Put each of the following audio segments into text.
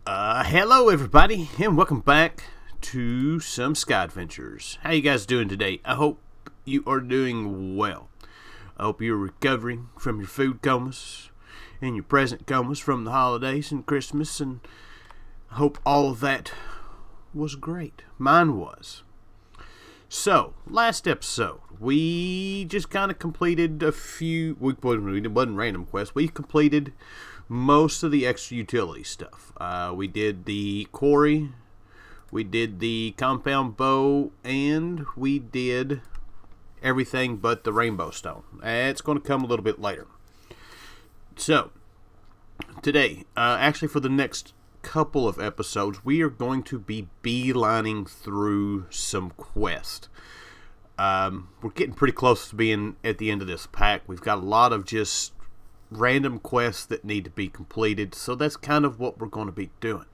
Hello everybody, and welcome back to some Sky Adventures. How you guys doing today? I hope you are doing well. I hope you're recovering from your food comas and your present comas from the holidays and Christmas, and I hope all of that was great. Mine was. So, last episode, we just kind of completed a few, it wasn't random quests, we completed most of the extra utility stuff. We did the quarry, we did the compound bow, and we did everything but the rainbow stone. It's going to come a little bit later. So, today, actually for the next couple of episodes, we are going to be beelining through some quests. We're getting pretty close to being at the end of this pack. We've got a lot of just random quests that need to be completed, so that's kind of what we're going to be doing.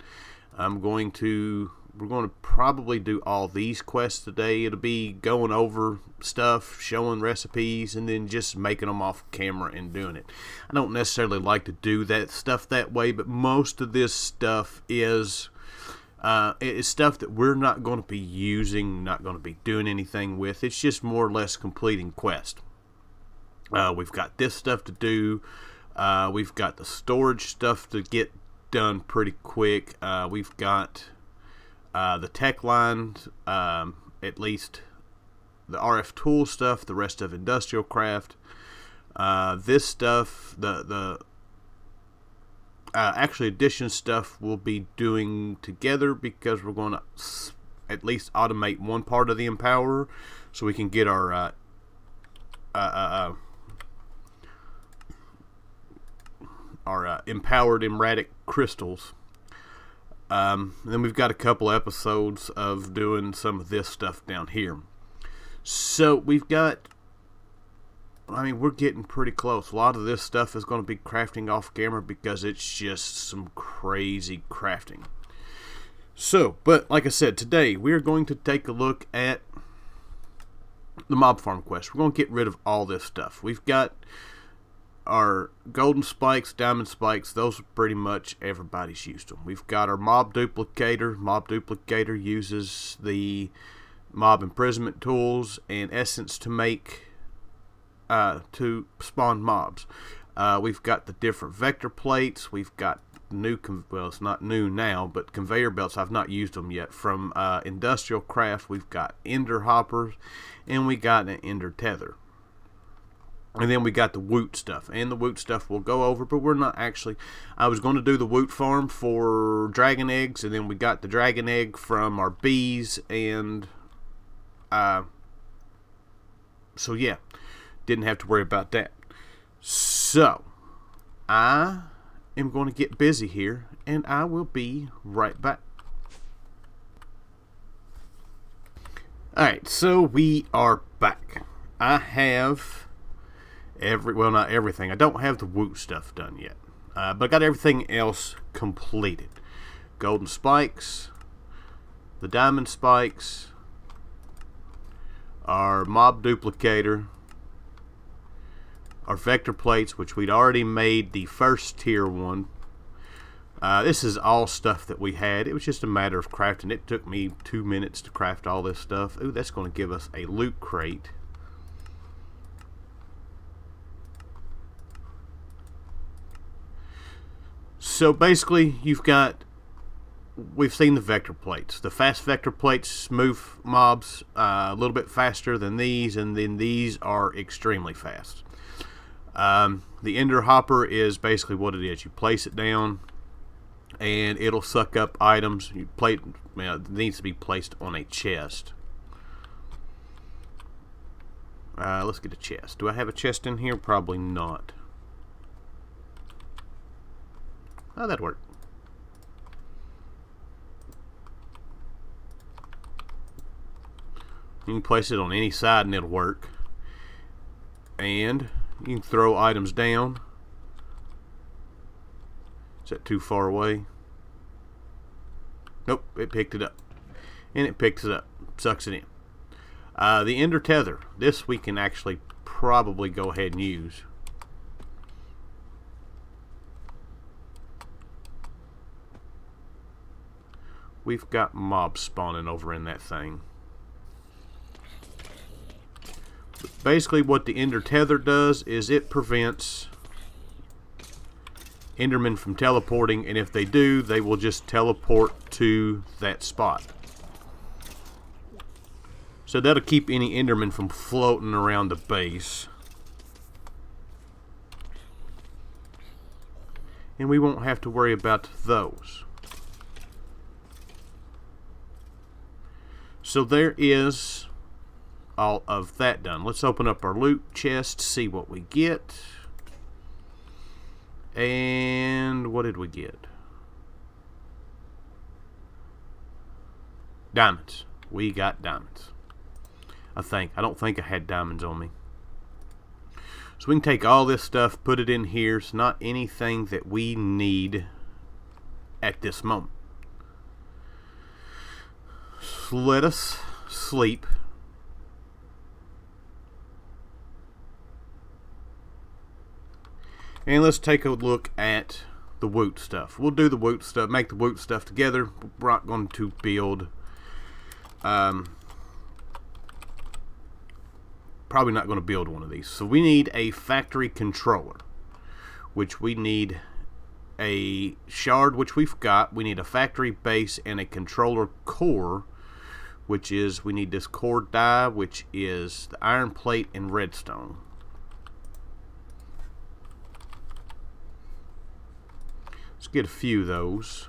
We're going to probably do all these quests today. It'll be going over stuff, showing recipes, and then just making them off camera and doing it. I don't necessarily like to do that stuff that way, but most of this stuff is stuff that we're not going to be using, not going to be doing anything with. It's just more or less completing quests. We've got this stuff to do. We've got the storage stuff to get done pretty quick. We've got the tech line, at least the RF tool stuff, the rest of industrial craft. This stuff, the actually addition stuff we'll be doing together, because we're going to at least automate one part of the Empower so we can get our empowered erratic crystals. Then we've got a couple episodes of doing some of this stuff down here. So we've got, we're getting pretty close. A lot of this stuff is going to be crafting off camera because it's just some crazy crafting. So, but like I said, today we're going to take a look at the mob farm quest. We're going to get rid of all this stuff. We've got our golden spikes, diamond spikes, those are pretty much everybody's used them. We've got our mob duplicator. Mob duplicator uses the mob imprisonment tools and essence to make to spawn mobs. We've got the different vector plates. We've got new, well, it's not new now, but conveyor belts. I've not used them yet. From industrial craft, we've got ender hoppers, and we got an ender tether. And then we got the Woot stuff, and the Woot stuff we'll go over, but we're not actually. I was going to do the Woot farm for dragon eggs, and then we got the dragon egg from our bees, and so yeah, didn't have to worry about that. So I am going to get busy here, and I will be right back. Alright, so we are back. I have not everything. I don't have the Woot stuff done yet, but I got everything else completed. Golden spikes, the diamond spikes, our mob duplicator, our vector plates, which we'd already made the first tier one. This is all stuff that we had. It was just a matter of crafting. It took me 2 minutes to craft all this stuff. Ooh, that's going to give us a loot crate. So basically, we've seen the vector plates. The fast vector plates move mobs a little bit faster than these, and then these are extremely fast. The ender hopper is basically what it is. You place it down, and it'll suck up items. It needs to be placed on a chest. Let's get a chest. Do I have a chest in here? Probably not. Oh, that'd work. You can place it on any side and it'll work. And you can throw items down. Is that too far away? Nope, it picked it up. And it picks it up. Sucks it in. The ender tether. This we can actually probably go ahead and use. we've got mobs spawning over in that thing. But basically what the Ender Tether does is it prevents Endermen from teleporting, and if they do, they will just teleport to that spot. So that'll keep any Enderman from floating around the base. And we won't have to worry about those. So there is all of that done. Let's open up our loot chest, see what we get. And what did we get? Diamonds. We got diamonds. I don't think I had diamonds on me. So we can take all this stuff, put it in here. It's not anything that we need at this moment. So let us sleep. And let's take a look at the Woot stuff. We'll do the Woot stuff, make the Woot stuff together. We're not going to build... probably not going to build one of these. So we need a factory controller, which we need a shard, which we've got. We need a factory base and a controller core, which is, we need this core die, which is the iron plate and redstone. Let's get a few of those.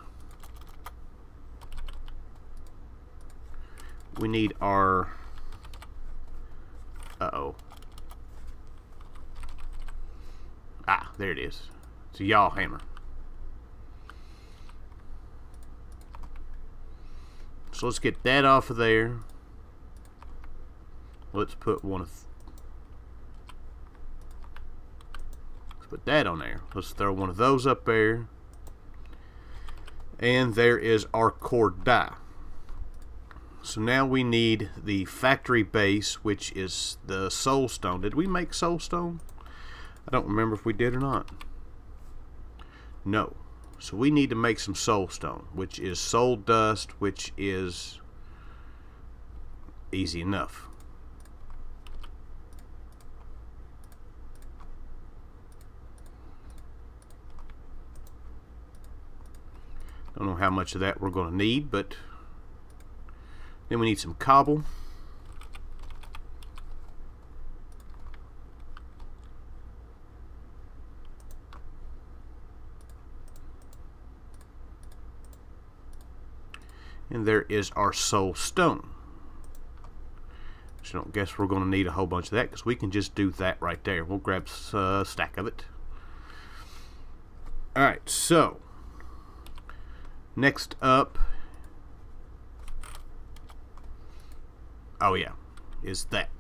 We need our... Uh-oh. Ah, there it is. It's a yaw hammer. So let's get that off of there. Let's put one of... Let's put that on there. Let's throw one of those up there. And there is our core die. So now we need the factory base, which is the soul stone. Did we make soul stone? I don't remember if we did or not. No. So we need to make some soul stone, which is soul dust, which is easy enough. Don't know how much of that we're going to need, but then we need some cobble. And there is our soul stone. So I don't guess we're going to need a whole bunch of that, because we can just do that right there. We'll grab a stack of it. Alright, so next up, oh yeah, is that.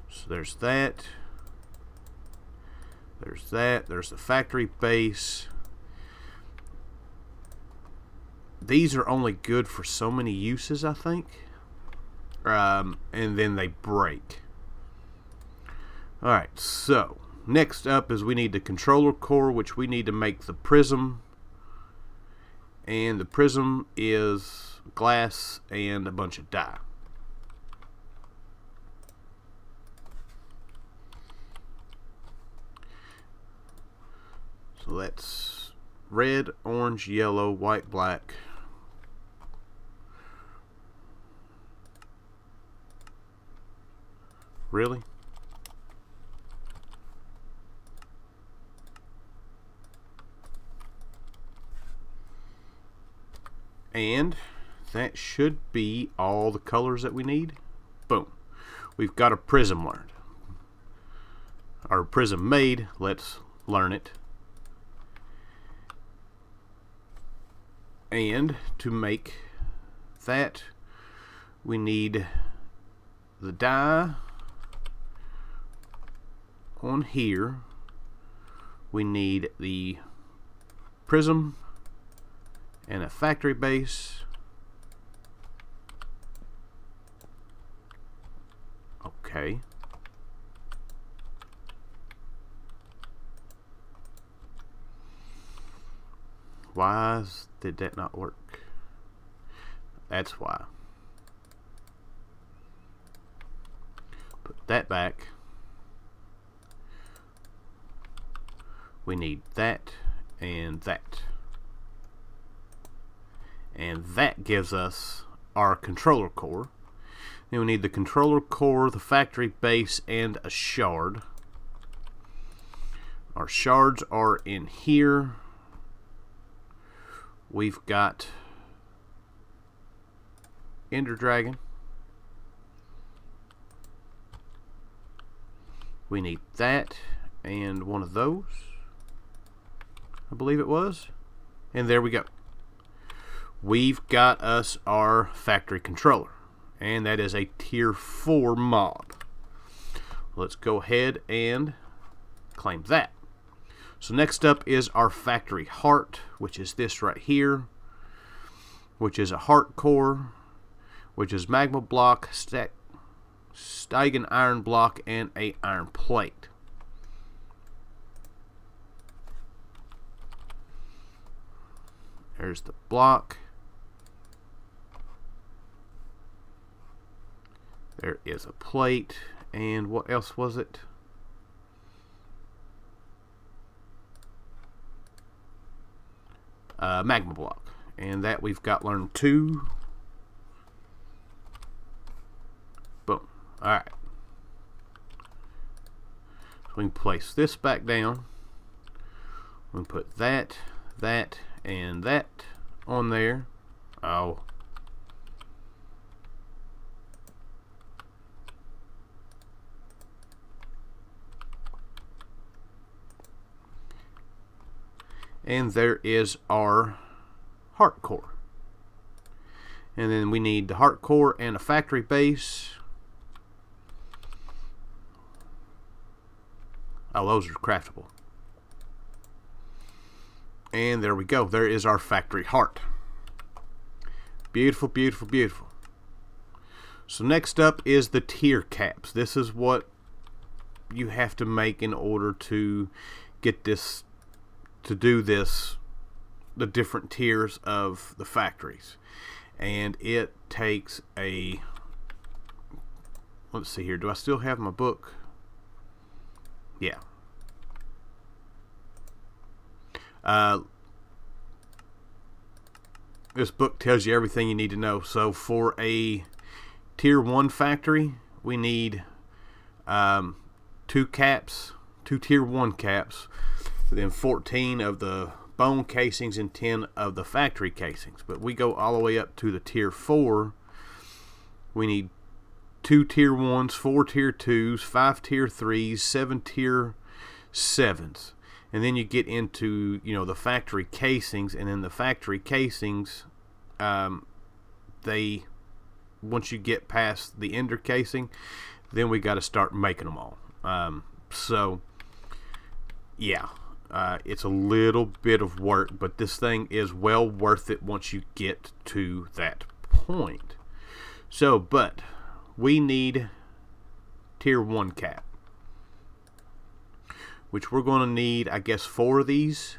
So there's that. There's that. There's the factory base. These are only good for so many uses, I think. And then they break. Alright, so next up is we need the controller core, which we need to make the prism. And the prism is glass and a bunch of dye. So that's red, orange, yellow, white, black. Really? And that should be all the colors that we need. Boom. We've got a prism learned. Our prism made. Let's learn it. And to make that, we need the dye on here. We need the prism and a factory base. Okay. Why did that not work? That's why. Put that back. We need that and that. And that gives us our controller core. Then we need the controller core, the factory base, and a shard. Our shards are in here. We've got Ender Dragon. We need that and one of those, I believe it was. And there we go. We've got us our factory controller. And that is a tier 4 mod. Let's go ahead and claim that. So next up is our factory heart, which is this right here, which is a heart core, which is magma block, Steigen iron block, and a iron plate. There's the block. There is a plate, and what else was it? Magma block, and that we've got learned 2. Boom. Alright. So we can place this back down. We can put that, that, and that on there. Oh. And there is our heart core. And then we need the heart core and a factory base. Oh, those are craftable. And there we go. There is our factory heart. Beautiful, beautiful, beautiful. So next up is the tier caps. This is what you have to make in order to get this, to do this, the different tiers of the factories. And it takes a, let's see here, do I still have my book? Yeah. This book tells you everything you need to know. So for a tier 1 factory, we need 2 caps, 2 tier 1 caps, then 14 of the bone casings and 10 of the factory casings. But we go all the way up to the tier 4. We need 2 tier 1s, 4 tier 2s, 5 tier 3s, 7 tier 7s. And then you get into, you know, the factory casings, and then the factory casings, they, once you get past the ender casing, then we got to start making them all. So yeah. It's a little bit of work, but this thing is well worth it once you get to that point. So, but we need tier 1 cap, which we're going to need, I guess, 4 of these.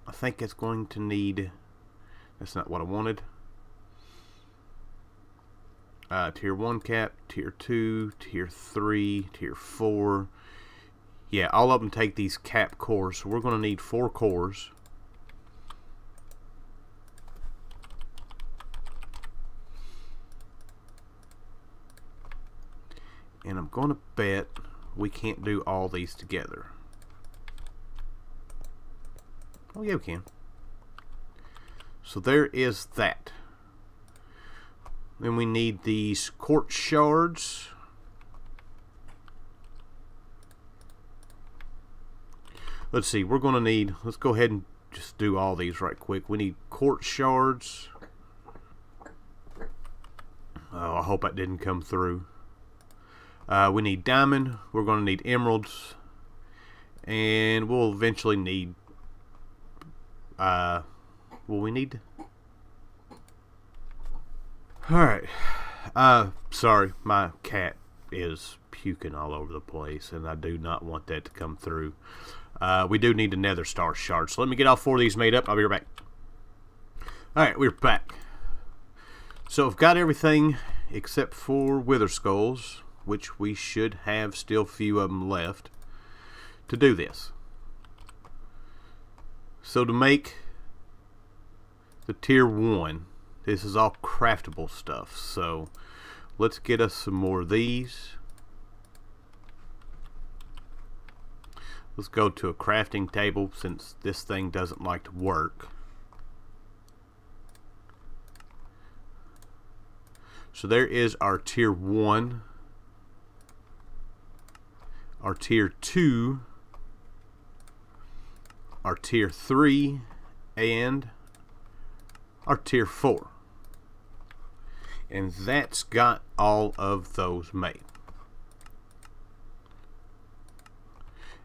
I think it's going to need, that's not what I wanted. Tier 1 cap, tier 2, tier 3, tier 4. Yeah, all of them take these cap cores, so we're going to need 4 cores. And I'm going to bet we can't do all these together. Oh yeah, we can. So there is that. Then we need these quartz shards. Let's see, we're going to need, let's go ahead and just do all these right quick. We need quartz shards. Oh, I hope that didn't come through. We need diamond. We're going to need emeralds. And we'll eventually need, will we need? Alright. Sorry, my cat is puking all over the place, and I do not want that to come through. We do need a nether star shard, so let me get all 4 of these made up. I'll be right back. Alright, we're back. So I've got everything except for wither skulls, which we should have still a few of them left to do this. So to make the tier 1, this is all craftable stuff. So let's get us some more of these. Let's go to a crafting table since this thing doesn't like to work. So there is our tier 1, our tier 2, our tier 3, and our tier 4. And that's got all of those made.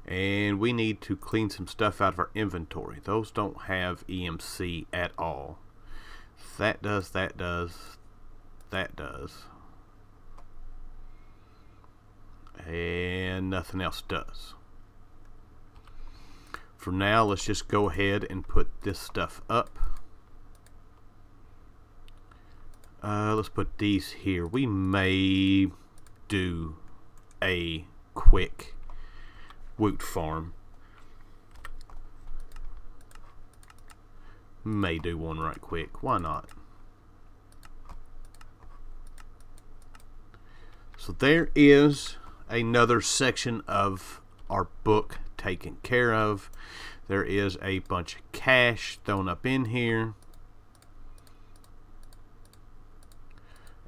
And we need to clean some stuff out of our inventory. Those don't have EMC at all. That does, that does, that does. And nothing else does. For now, let's just go ahead and put this stuff up. Let's put these here. We may do a quick Woot farm. May do one right quick. Why not? So there is another section of our book taken care of. There is a bunch of cash thrown up in here.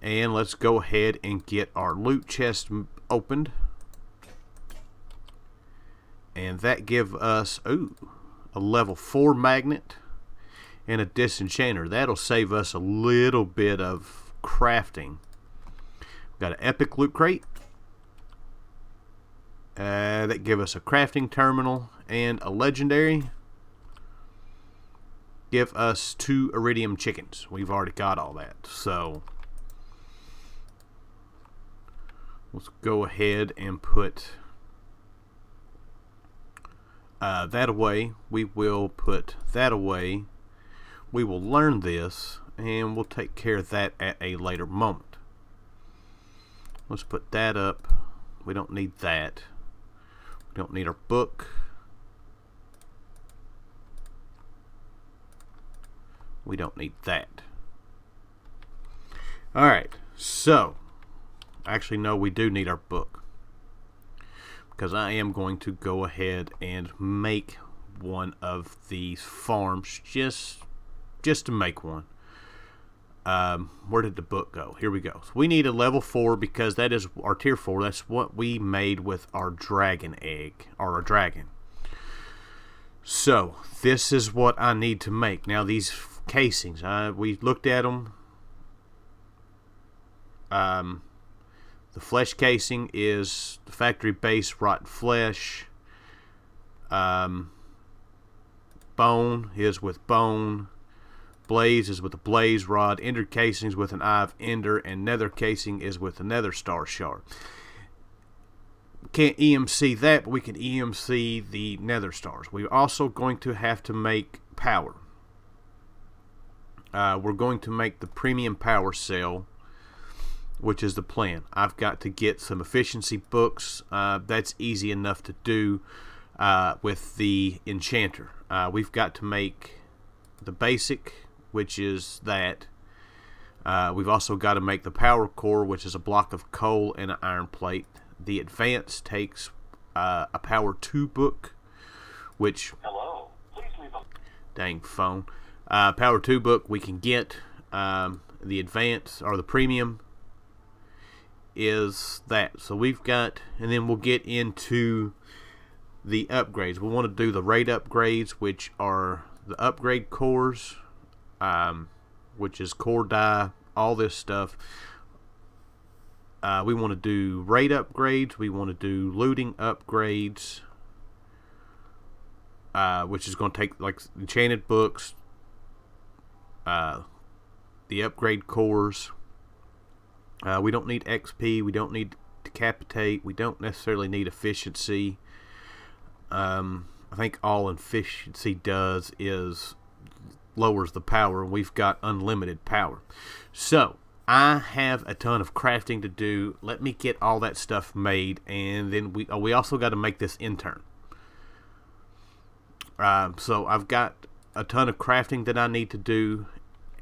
And let's go ahead and get our loot chest opened. And that gives us a level 4 magnet and a disenchanter. That'll save us a little bit of crafting. Got an epic loot crate. That give us a crafting terminal and a legendary. Give us 2 iridium chickens. We've already got all that. So let's go ahead and put that away. We will put that away. We will learn this and we'll take care of that at a later moment. Let's put that up. We don't need that. We don't need our book. We don't need that. Alright, so actually no, we do need our book, because I am going to go ahead and make one of these farms just to make one. Where did the book go? Here we go. So we need a level 4 because that is our tier 4. That's what we made with our dragon egg, or our dragon. So this is what I need to make. Now these casings, we looked at them. The flesh casing is the factory base rotten flesh. Bone is with bone. Blaze is with a blaze rod. Ender casing is with an eye of ender, and nether casing is with a nether star shard. Can't EMC that, but we can EMC the nether stars. We're also going to have to make power. We're going to make the premium power cell, which is the plan. I've got to get some efficiency books. That's easy enough to do with the enchanter. We've got to make the basic, which is that. We've also got to make the power core, which is a block of coal and an iron plate. The advanced takes a power 2 book, which... Hello. Please leave a... Dang phone. Power 2 book we can get. The advanced, or the premium, is that. So we've got, and then we'll get into the upgrades. We want to do the raid upgrades, which are the upgrade cores, which is core die, all this stuff. We want to do raid upgrades. We want to do looting upgrades, which is going to take like enchanted books, the upgrade cores. We don't need XP. We don't need decapitate. We don't necessarily need efficiency. I think all efficiency does is lowers the power, and we've got unlimited power. So I have a ton of crafting to do. Let me get all that stuff made, and then we also got to make this intern. So I've got a ton of crafting that I need to do,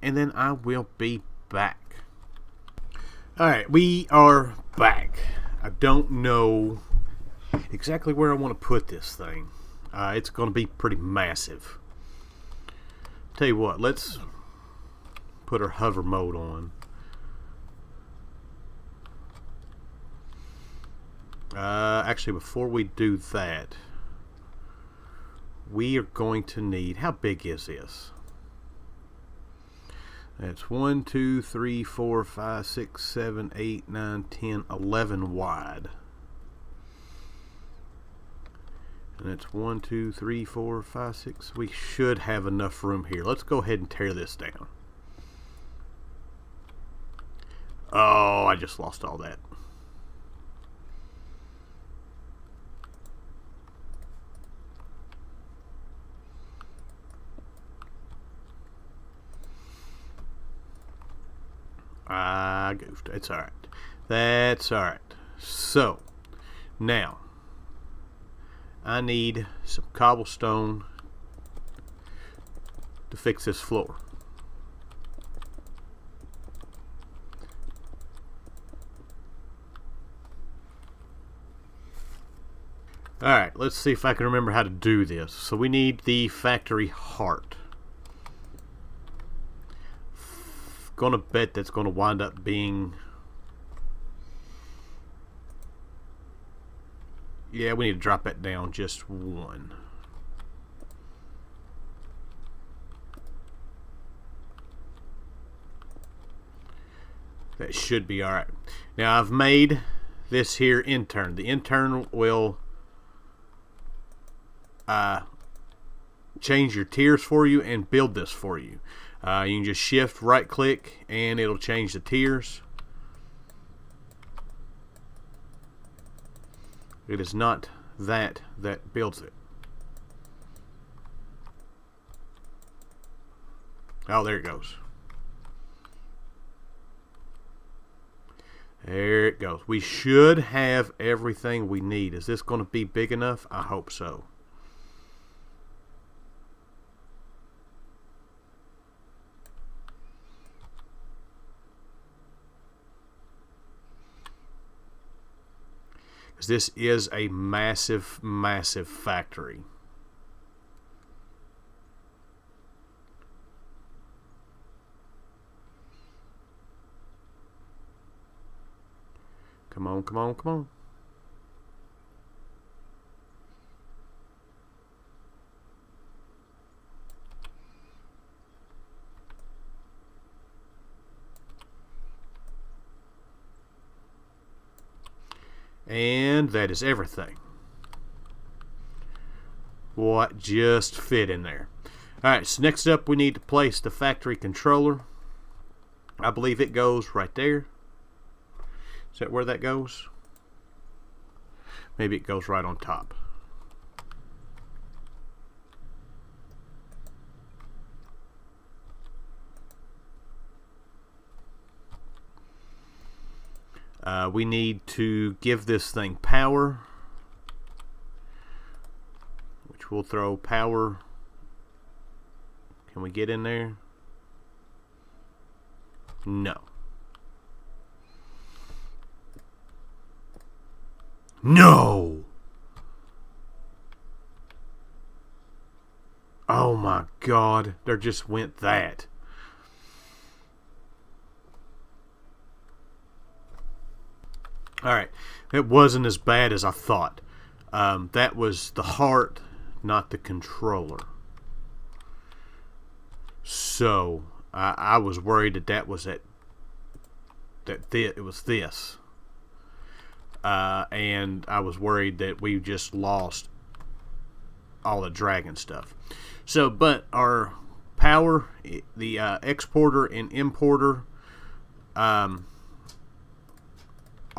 and then I will be back. Alright, we are back. I don't know exactly where I want to put this thing. It's going to be pretty massive. Tell you what, let's put our hover mode on. Actually, before we do that, we are going to need, how big is this? That's 1, 2, 3, 4, 5, 6, 7, 8, 9, 10, 11 wide. And it's 1, 2, 3, 4, 5, 6. We should have enough room here. Let's go ahead and tear this down. Oh, I just lost all that. I goofed. It's alright. That's alright. So, now, I need some cobblestone to fix this floor. Alright, let's see if I can remember how to do this. So we need the factory heart. Gonna bet that's gonna wind up being, yeah, we need to drop that down just one. That should be alright. Now I've made this here intern. The intern will change your tiers for you and build this for you. You can just shift right click and it'll change the tiers. It is not that builds it. Oh, there it goes. There it goes. We should have everything we need. Is this going to be big enough? I hope so. This is a massive, massive factory. Come on, come on, come on. And that is everything. What just fit in there. Alright, so next up we need to place the factory controller. I believe it goes right there. Is that where that goes? Maybe it goes right on top. We need to give this thing power, which will throw power. Can we get in there? No. No! Oh my God, there just went that. Alright, it wasn't as bad as I thought. That was the heart, not the controller. So, I was worried that was it. It was this. And I was worried that we just lost all the dragon stuff. So, but our power, the exporter and importer,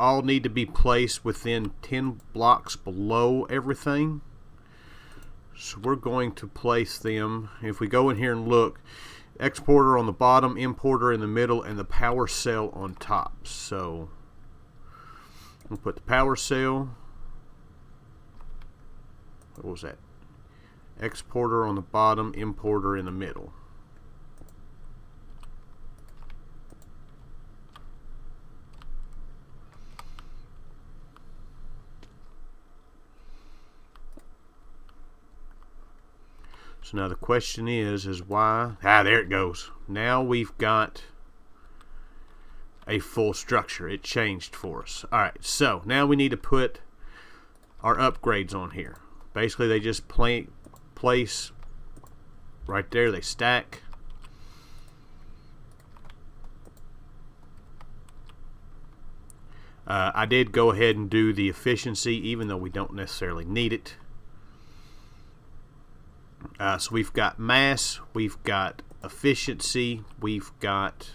all need to be placed within 10 blocks below everything. So we're going to place them, if we go in here and look, exporter on the bottom, importer in the middle, and the power cell on top. So we'll put the power cell, what was that? Exporter on the bottom, importer in the middle. So now the question is why? There it goes. Now we've got a full structure. It changed for us. Alright, so now we need to put our upgrades on here. Basically, they just place right there. They stack. I did go ahead and do the efficiency, even though we don't necessarily need it. So we've got mass, we've got efficiency, we've got...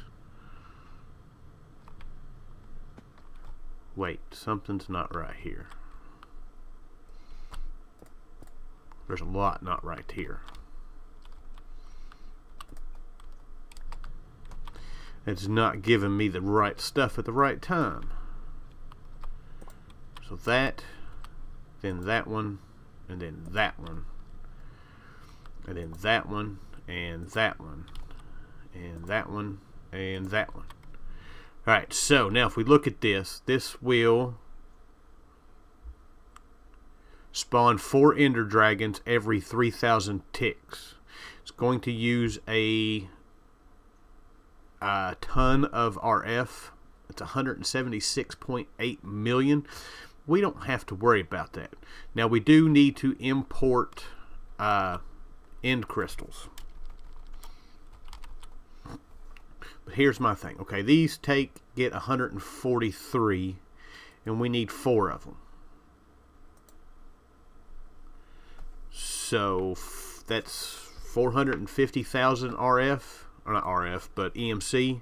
Wait, something's not right here. There's a lot not right here. It's not giving me the right stuff at the right time. So that, then that one, and then that one. And then that one, and that one, and that one, and that one. Alright, so now if we look at this, this will spawn 4 ender dragons every 3,000 ticks. It's going to use a ton of RF. It's 176.8 million. We don't have to worry about that. Now we do need to import end crystals. But here's my thing. Okay, these get 143, and we need 4 of them. So that's 450,000 RF, or not RF, but EMC.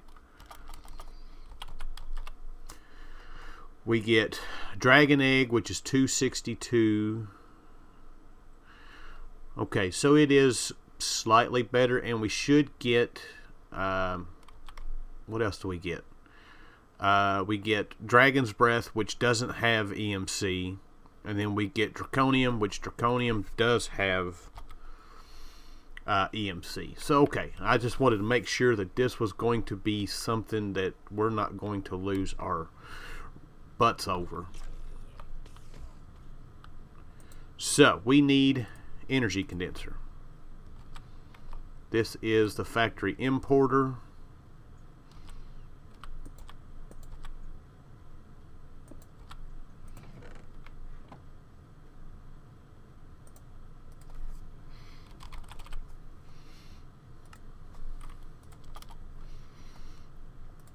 We get dragon egg, which is 262. Okay, so it is slightly better, and we should get, what else do we get? We get Dragon's Breath, which doesn't have EMC, and then we get Draconium, which Draconium does have EMC. So, okay, I just wanted to make sure that this was going to be something that we're not going to lose our butts over. So, we need energy condenser. This is the factory importer.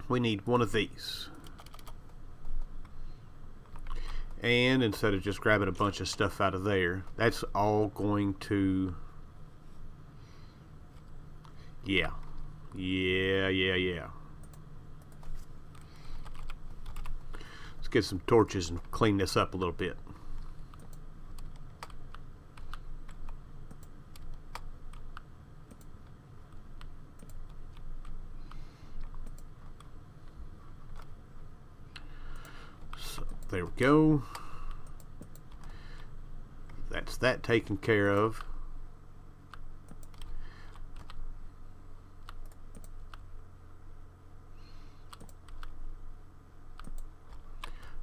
We need one of these. And instead of just grabbing a bunch of stuff out of there, that's all going to... Yeah. Let's get some torches and clean this up a little bit. There we go. That's that taken care of.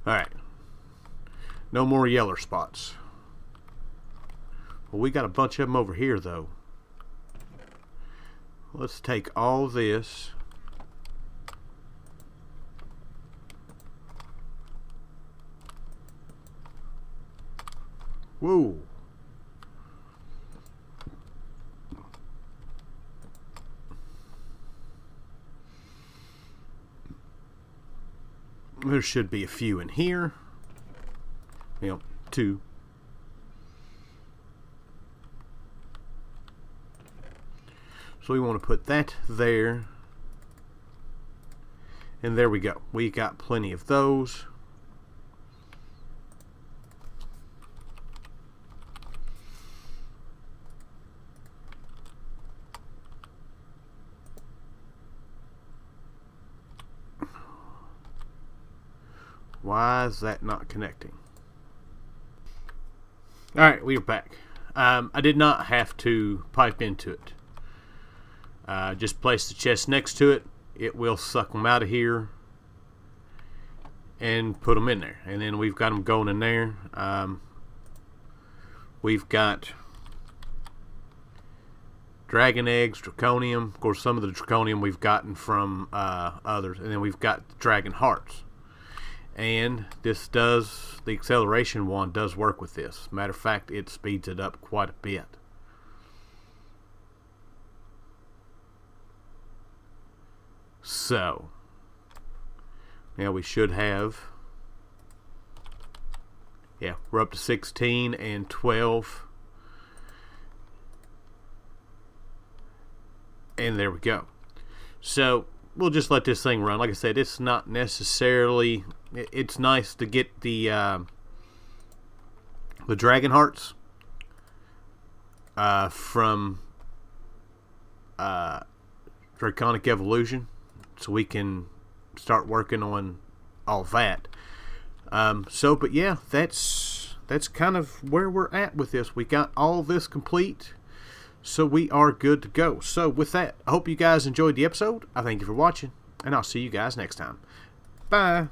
Alright. No more yellow spots. Well, we got a bunch of them over here, though. Let's take all this. Whoa. There should be a few in here. You know, 2. So we want to put that there. And there we go. We got plenty of those. Why is that not connecting? Alright, we are back. I did not have to pipe into it. Just place the chest next to it. It will suck them out of here and put them in there. And then we've got them going in there. We've got dragon eggs, draconium. Of course, some of the draconium we've gotten from others. And then we've got dragon hearts. And this does, the acceleration one does work with this. Matter of fact, it speeds it up quite a bit. So, now we should have, yeah, we're up to 16 and 12. And there we go. So, we'll just let this thing run. Like I said, it's not necessarily, it's nice to get the dragon hearts from Draconic Evolution, so we can start working on all that. But yeah, that's kind of where we're at with this. We got all this complete, so we are good to go. So with that, I hope you guys enjoyed the episode. I thank you for watching, and I'll see you guys next time. Bye.